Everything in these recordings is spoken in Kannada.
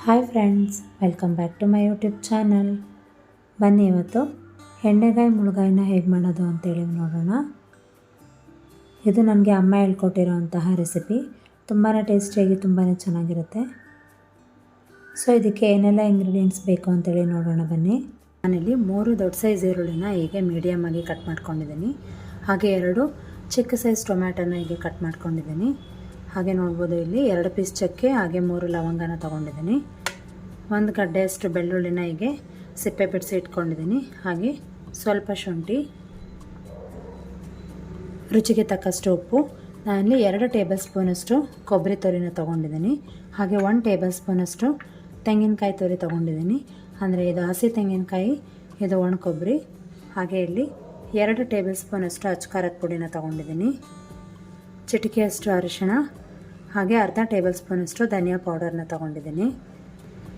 Hi friends, welcome back to my YouTube channel. ಬನ್ನಿ ಇವತ್ತು ಎಣ್ಣೆಗಾಯಿ ಮುಳುಗಾಯಿನ ಹೇಗೆ ಮಾಡೋದು ಅಂತೇಳಿ ನೋಡೋಣ. ಇದು ನನಗೆ ಅಮ್ಮ ಹೇಳ್ಕೊಟ್ಟಿರೋಂತಹ ರೆಸಿಪಿ. ತುಂಬಾ ಟೇಸ್ಟಿಯಾಗಿ ತುಂಬಾ ಚೆನ್ನಾಗಿರುತ್ತೆ. ಸೊ ಇದಕ್ಕೆ ಏನೆಲ್ಲ ಇಂಗ್ರೀಡಿಯೆಂಟ್ಸ್ ಬೇಕು ಅಂತೇಳಿ ನೋಡೋಣ ಬನ್ನಿ. ನಾನಿಲ್ಲಿ 3 ದೊಡ್ಡ ಸೈಜ್ ಈರುಳ್ಳಿನ ಹೀಗೆ ಮೀಡಿಯಮ್ ಆಗಿ ಕಟ್ ಮಾಡ್ಕೊಂಡಿದ್ದೀನಿ. ಹಾಗೆ 2 ಚಿಕ್ಕ ಸೈಜ್ ಟೊಮ್ಯಾಟೋನ ಹೀಗೆ ಕಟ್ ಮಾಡ್ಕೊಂಡಿದ್ದೀನಿ. ಹಾಗೆ ನೋಡ್ಬೋದು ಇಲ್ಲಿ 2 ಪೀಸ್ ಚಕ್ಕೆ ಹಾಗೆ 3 ಲವಂಗನ ತೊಗೊಂಡಿದ್ದೀನಿ. 1 ಗಡ್ಡೆಯಷ್ಟು ಬೆಳ್ಳುಳ್ಳಿನ ಹೀಗೆ ಸಿಪ್ಪೆ ಬಿಡಿಸಿ ಇಟ್ಕೊಂಡಿದ್ದೀನಿ. ಹಾಗೆ ಸ್ವಲ್ಪ ಶುಂಠಿ, ರುಚಿಗೆ ತಕ್ಕಷ್ಟು ಉಪ್ಪು. ನಾನಿಲ್ಲಿ 2 ಟೇಬಲ್ ಸ್ಪೂನಷ್ಟು ಕೊಬ್ಬರಿ ತುರಿನ ತೊಗೊಂಡಿದ್ದೀನಿ. ಹಾಗೆ 1 ಟೇಬಲ್ ಸ್ಪೂನಷ್ಟು ತೆಂಗಿನಕಾಯಿ ತುರಿ ತೊಗೊಂಡಿದ್ದೀನಿ. ಅಂದರೆ ಇದು ಹಸಿ ತೆಂಗಿನಕಾಯಿ, ಇದು ಒಣ ಕೊಬ್ಬರಿ. ಹಾಗೆ ಇಲ್ಲಿ 2 ಟೇಬಲ್ ಸ್ಪೂನಷ್ಟು ಅಚ್ಚಕಾರದ ಪುಡಿನ ತೊಗೊಂಡಿದ್ದೀನಿ. ಚಿಟಿಕೆಯಷ್ಟು ಅರಿಶಿಣ, ಹಾಗೆ ಅರ್ಧ ಟೇಬಲ್ ಸ್ಪೂನಷ್ಟು ಧನಿಯಾ ಪೌಡರ್ನ ತೊಗೊಂಡಿದ್ದೀನಿ.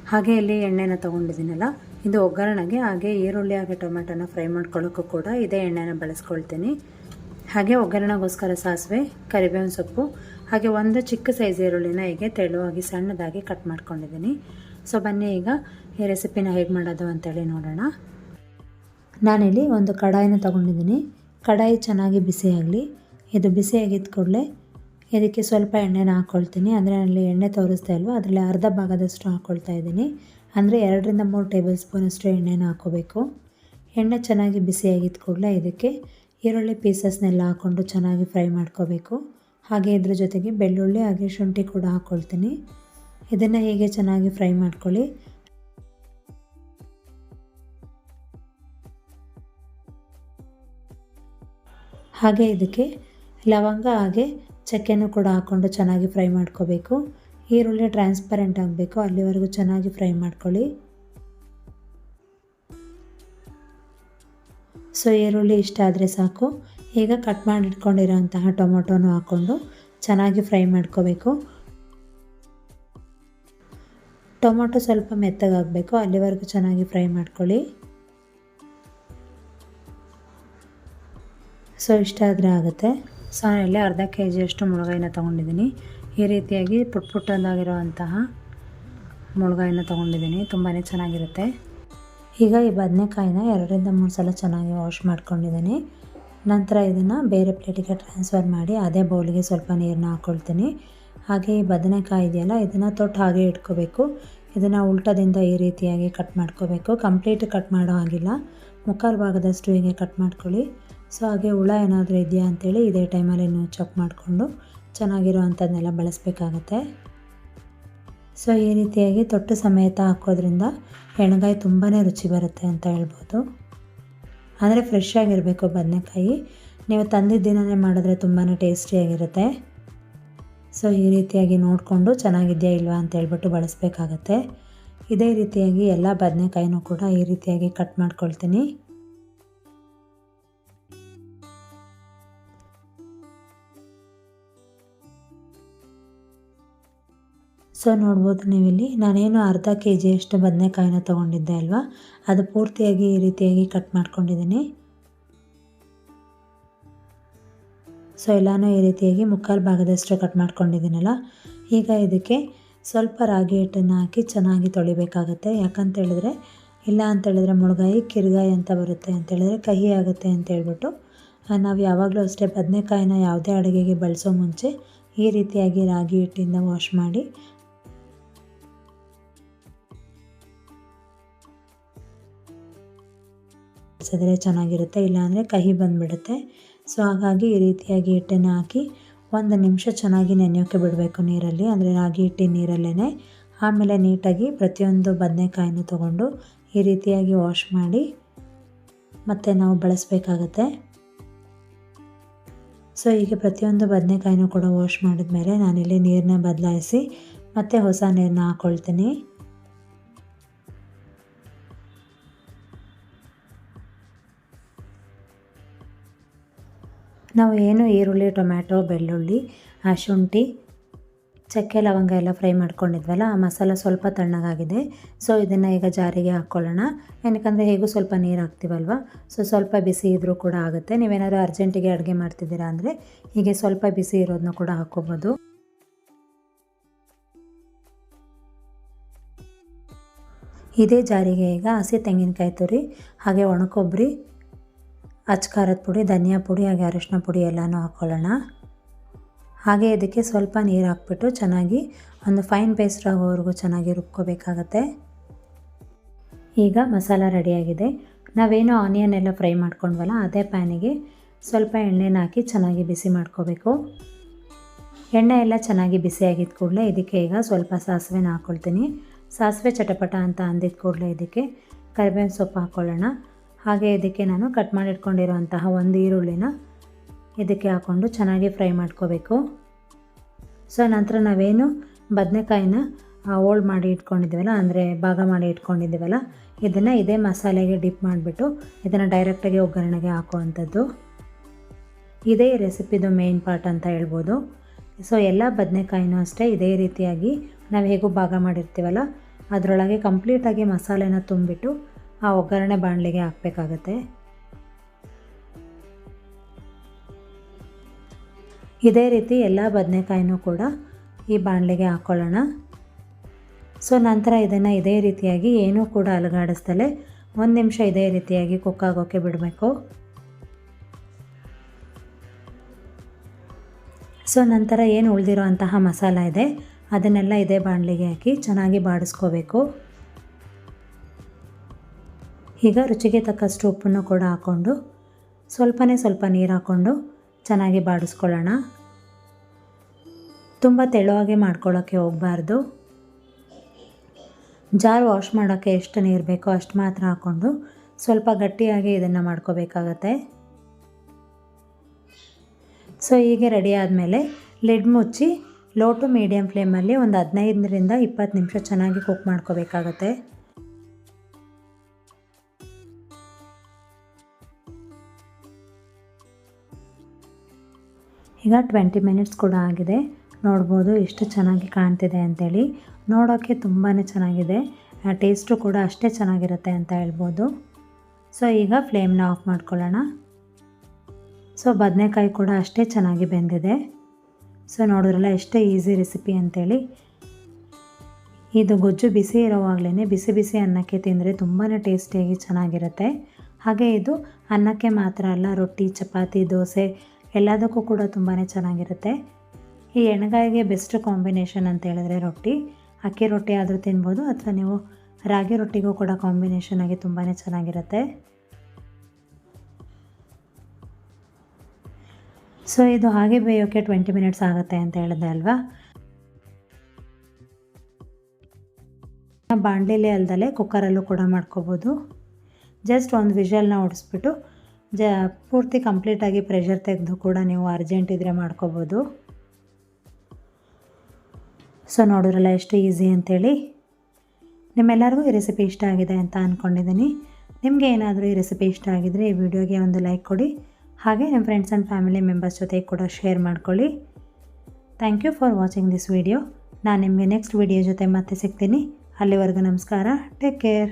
ಹಾಗೆ ಇಲ್ಲಿ ಎಣ್ಣೆನ ತೊಗೊಂಡಿದ್ದೀನಲ್ಲ, ಇದು ಒಗ್ಗರಣೆಗೆ. ಹಾಗೆ ಈರುಳ್ಳಿ ಹಾಗೆ ಟೊಮೆಟೊನ ಫ್ರೈ ಮಾಡ್ಕೊಳ್ಳೋಕ್ಕೂ ಕೂಡ ಇದೇ ಎಣ್ಣೆನ ಬಳಸ್ಕೊಳ್ತೀನಿ. ಹಾಗೆ ಒಗ್ಗರಣೆಗೋಸ್ಕರ ಸಾಸಿವೆ, ಕರಿಬೇವಿನ ಸೊಪ್ಪು, ಹಾಗೆ 1 ಚಿಕ್ಕ ಸೈಜ್ ಈರುಳ್ಳಿನ ಹೀಗೆ ತೆಳುವಾಗಿ ಸಣ್ಣದಾಗಿ ಕಟ್ ಮಾಡ್ಕೊಂಡಿದ್ದೀನಿ. ಸೊ ಬನ್ನಿ ಈಗ ಈ ರೆಸಿಪಿನ ಹೇಗೆ ಮಾಡೋದು ಅಂತೇಳಿ ನೋಡೋಣ. ನಾನಿಲ್ಲಿ ಒಂದು ಕಡಾಯಿನ ತೊಗೊಂಡಿದ್ದೀನಿ. ಕಡಾಯಿ ಚೆನ್ನಾಗಿ ಬಿಸಿಯಾಗಲಿ. ಇದು ಬಿಸಿಯಾಗಿದ್ದ ಕೂಡಲೇ ಇದಕ್ಕೆ ಸ್ವಲ್ಪ ಎಣ್ಣೆನ ಹಾಕ್ಕೊಳ್ತೀನಿ. ಅಂದರೆ ಅಲ್ಲಿ ಎಣ್ಣೆ ತೋರಿಸ್ತಾ ಇಲ್ವ, ಅದರಲ್ಲಿ ಅರ್ಧ ಭಾಗದಷ್ಟು ಹಾಕ್ಕೊಳ್ತಾ ಇದ್ದೀನಿ. ಅಂದರೆ 2 ರಿಂದ 3 ಟೇಬಲ್ ಸ್ಪೂನಷ್ಟು ಎಣ್ಣೆನ ಹಾಕ್ಕೋಬೇಕು. ಎಣ್ಣೆ ಚೆನ್ನಾಗಿ ಬಿಸಿಯಾಗಿದ್ದ ಕೂಡಲೇ ಇದಕ್ಕೆ ಈರುಳ್ಳಿ ಪೀಸಸ್ನೆಲ್ಲ ಹಾಕ್ಕೊಂಡು ಚೆನ್ನಾಗಿ ಫ್ರೈ ಮಾಡ್ಕೋಬೇಕು. ಹಾಗೆ ಇದ್ರ ಜೊತೆಗೆ ಬೆಳ್ಳುಳ್ಳಿ ಹಾಗೆ ಶುಂಠಿ ಕೂಡ ಹಾಕ್ಕೊಳ್ತೀನಿ. ಇದನ್ನು ಹೀಗೆ ಚೆನ್ನಾಗಿ ಫ್ರೈ ಮಾಡ್ಕೊಳ್ಳಿ. ಹಾಗೆ ಇದಕ್ಕೆ ಲವಂಗ ಹಾಗೆ ಚಕ್ಕೆನೂ ಕೂಡ ಹಾಕ್ಕೊಂಡು ಚೆನ್ನಾಗಿ ಫ್ರೈ ಮಾಡ್ಕೋಬೇಕು. ಈರುಳ್ಳಿ ಟ್ರಾನ್ಸ್ಪರೆಂಟ್ ಆಗಬೇಕು, ಅಲ್ಲಿವರೆಗೂ ಚೆನ್ನಾಗಿ ಫ್ರೈ ಮಾಡ್ಕೊಳ್ಳಿ. ಸೊ ಈರುಳ್ಳಿ ಇಷ್ಟ ಆದರೆ ಸಾಕು. ಈಗ ಕಟ್ ಮಾಡಿ ಇಟ್ಕೊಂಡಿರೋಂತಹ ಟೊಮೊಟೊನೂ ಹಾಕ್ಕೊಂಡು ಚೆನ್ನಾಗಿ ಫ್ರೈ ಮಾಡ್ಕೋಬೇಕು. ಟೊಮೊಟೊ ಸ್ವಲ್ಪ ಮೆತ್ತಗಾಗಬೇಕು, ಅಲ್ಲಿವರೆಗೂ ಚೆನ್ನಾಗಿ ಫ್ರೈ ಮಾಡ್ಕೊಳ್ಳಿ. ಸೊ ಇಷ್ಟ ಆದರೆ ಆಗುತ್ತೆ. ಸೊ ನಾನಿಲ್ಲಿ ಅರ್ಧ ಕೆಜಿಯಷ್ಟು ಮುಳುಗಾಯಿನ ತೊಗೊಂಡಿದ್ದೀನಿ. ಈ ರೀತಿಯಾಗಿ ಪುಟ್ಟದಾಗಿರುವಂತಹ ಮುಳುಗಾಯಿನ ತೊಗೊಂಡಿದ್ದೀನಿ. ತುಂಬಾ ಚೆನ್ನಾಗಿರುತ್ತೆ. ಈಗ ಈ ಬದನೆಕಾಯಿನ 2 ರಿಂದ 3 ಸಲ ಚೆನ್ನಾಗಿ ವಾಶ್ ಮಾಡ್ಕೊಂಡಿದ್ದೀನಿ. ನಂತರ ಇದನ್ನು ಬೇರೆ ಪ್ಲೇಟಿಗೆ ಟ್ರಾನ್ಸ್ಫರ್ ಮಾಡಿ ಅದೇ ಬೌಲಿಗೆ ಸ್ವಲ್ಪ ನೀರನ್ನ ಹಾಕ್ಕೊಳ್ತೀನಿ. ಹಾಗೆ ಈ ಬದನೆಕಾಯಿ ಇದೆಯಲ್ಲ, ಇದನ್ನು ತೊಟ್ಟು ಹಾಗೆ ಇಟ್ಕೋಬೇಕು. ಇದನ್ನು ಉಲ್ಟದಿಂದ ಈ ರೀತಿಯಾಗಿ ಕಟ್ ಮಾಡ್ಕೋಬೇಕು. ಕಂಪ್ಲೀಟ್ ಕಟ್ ಮಾಡೋ ಹಾಗಿಲ್ಲ, ಮುಕ್ಕಾಲು ಭಾಗದಷ್ಟು ಹೀಗೆ ಕಟ್ ಮಾಡ್ಕೊಳ್ಳಿ. ಸೊ ಹಾಗೆ ಹುಳ ಏನಾದರೂ ಇದೆಯಾ ಅಂಥೇಳಿ ಇದೇ ಟೈಮಲ್ಲಿ ನೀವು ಚೆಕ್ ಮಾಡಿಕೊಂಡು ಚೆನ್ನಾಗಿರೋ ಅಂಥದ್ದನ್ನೆಲ್ಲ ಬಳಸಬೇಕಾಗತ್ತೆ. ಸೊ ಈ ರೀತಿಯಾಗಿ ತೊಟ್ಟು ಸಮೇತ ಹಾಕೋದ್ರಿಂದ ಎಣ್ಣೆಗಾಯಿ ತುಂಬಾ ರುಚಿ ಬರುತ್ತೆ ಅಂತ ಹೇಳ್ಬೋದು. ಅಂದರೆ ಫ್ರೆಶ್ ಆಗಿರಬೇಕು ಬದನೆಕಾಯಿ. ನೀವು ತಂದಿದ್ದ ದಿನವೇ ಮಾಡಿದ್ರೆ ತುಂಬಾ ಟೇಸ್ಟಿಯಾಗಿರುತ್ತೆ. ಸೊ ಈ ರೀತಿಯಾಗಿ ನೋಡಿಕೊಂಡು ಚೆನ್ನಾಗಿದೆಯಾ ಇಲ್ವಾ ಅಂತ ಹೇಳ್ಬಿಟ್ಟು ಬಳಸಬೇಕಾಗತ್ತೆ. ಇದೇ ರೀತಿಯಾಗಿ ಎಲ್ಲ ಬದನೆಕಾಯಿನೂ ಕೂಡ ಈ ರೀತಿಯಾಗಿ ಕಟ್ ಮಾಡ್ಕೊಳ್ತೀನಿ. ಸೊ ನೋಡ್ಬೋದು ನೀವಿಲ್ಲಿ ನಾನೇನು ಅರ್ಧ ಕೆಜಿಯಷ್ಟು ಬದನೆಕಾಯಿನ ತೊಗೊಂಡಿದ್ದೆ ಅಲ್ವಾ, ಅದು ಪೂರ್ತಿಯಾಗಿ ಈ ರೀತಿಯಾಗಿ ಕಟ್ ಮಾಡ್ಕೊಂಡಿದ್ದೀನಿ. ಸೊ ಎಲ್ಲನೂ ಈ ರೀತಿಯಾಗಿ ಮುಕ್ಕಾಲು ಭಾಗದಷ್ಟು ಕಟ್ ಮಾಡ್ಕೊಂಡಿದ್ದೀನಲ್ಲ. ಈಗ ಇದಕ್ಕೆ ಸ್ವಲ್ಪ ರಾಗಿ ಹಿಟ್ಟನ್ನು ಹಾಕಿ ಚೆನ್ನಾಗಿ ತೊಳಿಬೇಕಾಗತ್ತೆ. ಯಾಕಂತೇಳಿದ್ರೆ ಇಲ್ಲ ಅಂತೇಳಿದ್ರೆ ಮುಳುಗಾಯಿ ಕಿರ್ಗಾಯಿ ಅಂತ ಬರುತ್ತೆ, ಅಂತೇಳಿದ್ರೆ ಕಹಿ ಆಗುತ್ತೆ ಅಂತೇಳ್ಬಿಟ್ಟು ನಾವು ಯಾವಾಗಲೂ ಅಷ್ಟೇ ಬದನೆಕಾಯಿನ ಯಾವುದೇ ಅಡುಗೆಗೆ ಬಳಸೋ ಮುಂಚೆ ಈ ರೀತಿಯಾಗಿ ರಾಗಿ ಹಿಟ್ಟಿಂದ ವಾಶ್ ಮಾಡಿ ಬಳಸಿದ್ರೆ ಚೆನ್ನಾಗಿರುತ್ತೆ. ಇಲ್ಲಾಂದರೆ ಕಹಿ ಬಂದುಬಿಡುತ್ತೆ. ಸೊ ಹಾಗಾಗಿ ಈ ರೀತಿಯಾಗಿ ಹಿಟ್ಟನ್ನು ಹಾಕಿ 1 ನಿಮಿಷ ಚೆನ್ನಾಗಿ ನೆನೆಯೋಕ್ಕೆ ಬಿಡಬೇಕು ನೀರಲ್ಲಿ, ಅಂದರೆ ರಾಗಿ ಹಿಟ್ಟಿನ ನೀರಲ್ಲೇ. ಆಮೇಲೆ ನೀಟಾಗಿ ಪ್ರತಿಯೊಂದು ಬದನೆಕಾಯಿನೂ ತೊಗೊಂಡು ಈ ರೀತಿಯಾಗಿ ವಾಶ್ ಮಾಡಿ ಮತ್ತೆ ನಾವು ಬಳಸಬೇಕಾಗತ್ತೆ. ಸೊ ಹೀಗೆ ಪ್ರತಿಯೊಂದು ಬದನೆಕಾಯಿನೂ ಕೂಡ ವಾಶ್ ಮಾಡಿದ್ಮೇಲೆ ನಾನಿಲ್ಲಿ ನೀರನ್ನ ಬದಲಾಯಿಸಿ ಮತ್ತೆ ಹೊಸ ನೀರನ್ನ ಹಾಕ್ಕೊಳ್ತೀನಿ. ನಾವು ಏನು ಈರುಳ್ಳಿ, ಟೊಮ್ಯಾಟೊ, ಬೆಳ್ಳುಳ್ಳಿ, ಶುಂಠಿ, ಚಕ್ಕೆ, ಲವಂಗ ಎಲ್ಲ ಫ್ರೈ ಮಾಡ್ಕೊಂಡಿದ್ವಲ್ಲ, ಆ ಮಸಾಲ ಸ್ವಲ್ಪ ತಣ್ಣಗಾಗಿದೆ. ಸೊ ಇದನ್ನು ಈಗ ಜಾರಿಗೆ ಹಾಕ್ಕೊಳ್ಳೋಣ. ಏನಕ್ಕಂದರೆ ಹೇಗೂ ಸ್ವಲ್ಪ ನೀರು ಹಾಕ್ತೀವಲ್ವ, ಸೊ ಸ್ವಲ್ಪ ಬಿಸಿ ಇದ್ದರೂ ಕೂಡ ಆಗುತ್ತೆ. ನೀವೇನಾದ್ರು ಅರ್ಜೆಂಟಿಗೆ ಅಡುಗೆ ಮಾಡ್ತಿದ್ದೀರಾ ಅಂದರೆ ಹೀಗೆ ಸ್ವಲ್ಪ ಬಿಸಿ ಇರೋದನ್ನ ಕೂಡ ಹಾಕ್ಕೋಬೋದು. ಇದೇ ಜಾರಿಗೆ ಈಗ ಹಸಿ ತೆಂಗಿನಕಾಯಿ ತುರಿ ಹಾಗೆ ಒಣಕೊಬ್ಬರಿ, ಅಚ್ಕಾರದ ಪುಡಿ, ಧನಿಯಾ ಪುಡಿ ಹಾಗೆ ಅರಿಶಿನ ಪುಡಿ ಎಲ್ಲನೂ ಹಾಕ್ಕೊಳ್ಳೋಣ. ಹಾಗೆ ಇದಕ್ಕೆ ಸ್ವಲ್ಪ ನೀರು ಹಾಕ್ಬಿಟ್ಟು ಚೆನ್ನಾಗಿ ಒಂದು ಫೈನ್ ಪೇಸ್ಟ್ ಆಗೋವರೆಗೂ ಚೆನ್ನಾಗಿ ರುಬ್ಕೋಬೇಕಾಗತ್ತೆ. ಈಗ ಮಸಾಲ ರೆಡಿಯಾಗಿದೆ. ನಾವೇನು ಆನಿಯನ್ ಎಲ್ಲ ಫ್ರೈ ಮಾಡ್ಕೊಂಡ್ವಲ್ಲ ಅದೇ ಪ್ಯಾನಿಗೆ ಸ್ವಲ್ಪ ಎಣ್ಣೆನ ಹಾಕಿ ಚೆನ್ನಾಗಿ ಬಿಸಿ ಮಾಡ್ಕೋಬೇಕು. ಎಣ್ಣೆ ಎಲ್ಲ ಚೆನ್ನಾಗಿ ಬಿಸಿಯಾಗಿದ್ದ ಕೂಡಲೇ ಇದಕ್ಕೆ ಈಗ ಸ್ವಲ್ಪ ಸಾಸಿವೆನ ಹಾಕ್ಕೊಳ್ತೀನಿ. ಸಾಸಿವೆ ಚಟಪಟ ಅಂತ ಅಂದಿದ್ದ ಕೂಡಲೇ ಇದಕ್ಕೆ ಕರಿಬೇವಿನ ಸೊಪ್ಪು ಹಾಕ್ಕೊಳ್ಳೋಣ. ಹಾಗೆ ಇದಕ್ಕೆ ನಾನು ಕಟ್ ಮಾಡಿ ಇಟ್ಕೊಂಡಿರೋಂತಹ ಒಂದು ಈರುಳ್ಳಿನ ಇದಕ್ಕೆ ಹಾಕ್ಕೊಂಡು ಚೆನ್ನಾಗಿ ಫ್ರೈ ಮಾಡ್ಕೋಬೇಕು. ಸೊ ನಂತರ ನಾವೇನು ಬದನೆಕಾಯಿನ ಹೋಳು ಮಾಡಿ ಇಟ್ಕೊಂಡಿದ್ದೀವಲ್ಲ, ಅಂದರೆ ಭಾಗ ಮಾಡಿ ಇಟ್ಕೊಂಡಿದ್ದೀವಲ್ಲ, ಇದನ್ನು ಇದೇ ಮಸಾಲೆಗೆ ಡಿಪ್ ಮಾಡಿಬಿಟ್ಟು ಇದನ್ನು ಡೈರೆಕ್ಟಾಗಿ ಒಗ್ಗರಣೆಗೆ ಹಾಕುವಂಥದ್ದು. ಇದೇ ರೆಸಿಪಿದು ಮೇನ್ ಪಾರ್ಟ್ ಅಂತ ಹೇಳ್ಬೋದು. ಸೊ ಎಲ್ಲ ಬದನೆಕಾಯಿನೂ ಅಷ್ಟೇ ಇದೇ ರೀತಿಯಾಗಿ ನಾವು ಹೇಗೂ ಭಾಗ ಮಾಡಿರ್ತೀವಲ್ಲ ಅದರೊಳಗೆ ಕಂಪ್ಲೀಟಾಗಿ ಮಸಾಲೆನ ತುಂಬಿಟ್ಟು ಆ ಒಗ್ಗರಣೆ ಬಾಣಲಿಗೆ ಹಾಕಬೇಕಾಗತ್ತೆ. ಇದೇ ರೀತಿ ಎಲ್ಲ ಬದನೆಕಾಯಿನೂ ಕೂಡ ಈ ಬಾಣಲಿಗೆ ಹಾಕ್ಕೊಳ್ಳೋಣ. ಸೊ ನಂತರ ಇದನ್ನು ಇದೇ ರೀತಿಯಾಗಿ ಏನೂ ಕೂಡ ಅಲುಗಾಡಿಸ್ದಲೇ 1 ನಿಮಿಷ ಇದೇ ರೀತಿಯಾಗಿ ಕುಕ್ ಆಗೋಕ್ಕೆ ಬಿಡಬೇಕು. ಸೊ ನಂತರ ಏನು ಉಳಿದಿರೋ ಅಂತಹ ಮಸಾಲ ಇದೆ ಅದನ್ನೆಲ್ಲ ಇದೇ ಬಾಣಲಿಗೆ ಹಾಕಿ ಚೆನ್ನಾಗಿ ಬಾಡಿಸ್ಕೋಬೇಕು. ಈಗ ರುಚಿಗೆ ತಕ್ಕಷ್ಟು ಉಪ್ಪನ್ನು ಕೂಡ ಹಾಕ್ಕೊಂಡು ಸ್ವಲ್ಪ ನೀರು ಹಾಕ್ಕೊಂಡು ಚೆನ್ನಾಗಿ ಬಾಡಿಸ್ಕೊಳ್ಳೋಣ. ತುಂಬ ತೆಳುವಾಗಿ ಮಾಡ್ಕೊಳ್ಳೋಕ್ಕೆ ಹೋಗಬಾರ್ದು. ಜಾರ್ ವಾಶ್ ಮಾಡೋಕ್ಕೆ ಎಷ್ಟು ನೀರು ಬೇಕೋ ಅಷ್ಟು ಮಾತ್ರ ಹಾಕ್ಕೊಂಡು ಸ್ವಲ್ಪ ಗಟ್ಟಿಯಾಗಿ ಇದನ್ನು ಮಾಡ್ಕೋಬೇಕಾಗತ್ತೆ. ಸೊ ಹೀಗೆ ರೆಡಿ ಆದಮೇಲೆ ಲಿಡ್ ಮುಚ್ಚಿ ಲೋ ಟು ಮೀಡಿಯಮ್ ಫ್ಲೇಮಲ್ಲಿ ಒಂದು 15ರಿಂದ 20 ನಿಮಿಷ ಚೆನ್ನಾಗಿ ಕುಕ್ ಮಾಡ್ಕೋಬೇಕಾಗತ್ತೆ. ಈಗ 20 ಮಿನಿಟ್ಸ್ ಕೂಡ ಆಗಿದೆ. ನೋಡ್ಬೋದು ಎಷ್ಟು ಚೆನ್ನಾಗಿ ಕಾಣ್ತಿದೆ ಅಂಥೇಳಿ. ನೋಡೋಕ್ಕೆ ತುಂಬಾ ಚೆನ್ನಾಗಿದೆ, ಟೇಸ್ಟು ಕೂಡ ಅಷ್ಟೇ ಚೆನ್ನಾಗಿರುತ್ತೆ ಅಂತ ಹೇಳ್ಬೋದು. ಸೊ ಈಗ ಫ್ಲೇಮ್ನ ಆಫ್ ಮಾಡ್ಕೊಳ್ಳೋಣ. ಸೊ ಬದನೆಕಾಯಿ ಕೂಡ ಅಷ್ಟೇ ಚೆನ್ನಾಗಿ ಬೆಂದಿದೆ. ಸೊ ನೋಡಿದ್ರಲ್ಲ ಎಷ್ಟು ಈಸಿ ರೆಸಿಪಿ ಅಂಥೇಳಿ. ಇದು ಗೊಜ್ಜು ಬಿಸಿ ಇರೋವಾಗಲೇ ಬಿಸಿ ಬಿಸಿ ಅನ್ನಕ್ಕೆ ತಿಂದರೆ ತುಂಬಾ ಟೇಸ್ಟಿಯಾಗಿ ಚೆನ್ನಾಗಿರುತ್ತೆ. ಹಾಗೆ ಇದು ಅನ್ನಕ್ಕೆ ಮಾತ್ರ ಅಲ್ಲ, ರೊಟ್ಟಿ, ಚಪಾತಿ, ದೋಸೆ ಎಲ್ಲದಕ್ಕೂ ಕೂಡ ತುಂಬಾ ಚೆನ್ನಾಗಿರುತ್ತೆ. ಈ ಎಣ್ಗಾಯಿಗೆ ಬೆಸ್ಟ್ ಕಾಂಬಿನೇಷನ್ ಅಂತ ಹೇಳಿದ್ರೆ ರೊಟ್ಟಿ, ಅಕ್ಕಿ ರೊಟ್ಟಿ ಆದರೂ ತಿನ್ಬೋದು ಅಥವಾ ನೀವು ರಾಗಿ ರೊಟ್ಟಿಗೂ ಕೂಡ ಕಾಂಬಿನೇಷನ್ ಆಗಿ ತುಂಬಾ ಚೆನ್ನಾಗಿರುತ್ತೆ. ಸೊ ಇದು ಹಾಗೆ ಬೇಯೋಕ್ಕೆ 20 ಮಿನಿಟ್ಸ್ ಆಗುತ್ತೆ ಅಂತ ಹೇಳಿದೆ ಅಲ್ವಾ. ಬಾಣಲಿಲೇ ಅಲ್ದಲೆ ಕುಕ್ಕರಲ್ಲೂ ಕೂಡ ಮಾಡ್ಕೋಬೋದು. ಜಸ್ಟ್ ಒಂದು ವಿಷಲ್ನ ಹೊಡಿಸ್ಬಿಟ್ಟು ಪೂರ್ತಿ ಕಂಪ್ಲೀಟಾಗಿ ಪ್ರೆಷರ್ ತೆಗೆದು ಕೂಡ ನೀವು ಅರ್ಜೆಂಟ್ ಇದ್ದರೆ ಮಾಡ್ಕೋಬೋದು. ಸೊ ನೋಡಿದ್ರಲ್ಲ ಎಷ್ಟು ಈಸಿ ಅಂಥೇಳಿ. ನಿಮ್ಮೆಲ್ಲರಿಗೂ ಈ ರೆಸಿಪಿ ಇಷ್ಟ ಆಗಿದೆ ಅಂತ ಅಂದ್ಕೊಂಡಿದ್ದೀನಿ. ನಿಮಗೆ ಏನಾದರೂ ಈ ರೆಸಿಪಿ ಇಷ್ಟ ಆಗಿದರೆ ಈ ವಿಡಿಯೋಗೆ ಒಂದು ಲೈಕ್ ಕೊಡಿ. ಹಾಗೆ ನಿಮ್ಮ ಫ್ರೆಂಡ್ಸ್ ಆ್ಯಂಡ್ ಫ್ಯಾಮಿಲಿ ಮೆಂಬರ್ಸ್ ಜೊತೆ ಕೂಡ ಶೇರ್ ಮಾಡ್ಕೊಳ್ಳಿ. Thank you for watching this video. ನಾನು ನಿಮಗೆ ನೆಕ್ಸ್ಟ್ ವಿಡಿಯೋ ಜೊತೆ ಮತ್ತೆ ಸಿಗ್ತೀನಿ. ಅಲ್ಲಿವರೆಗೂ ನಮಸ್ಕಾರ. Take care.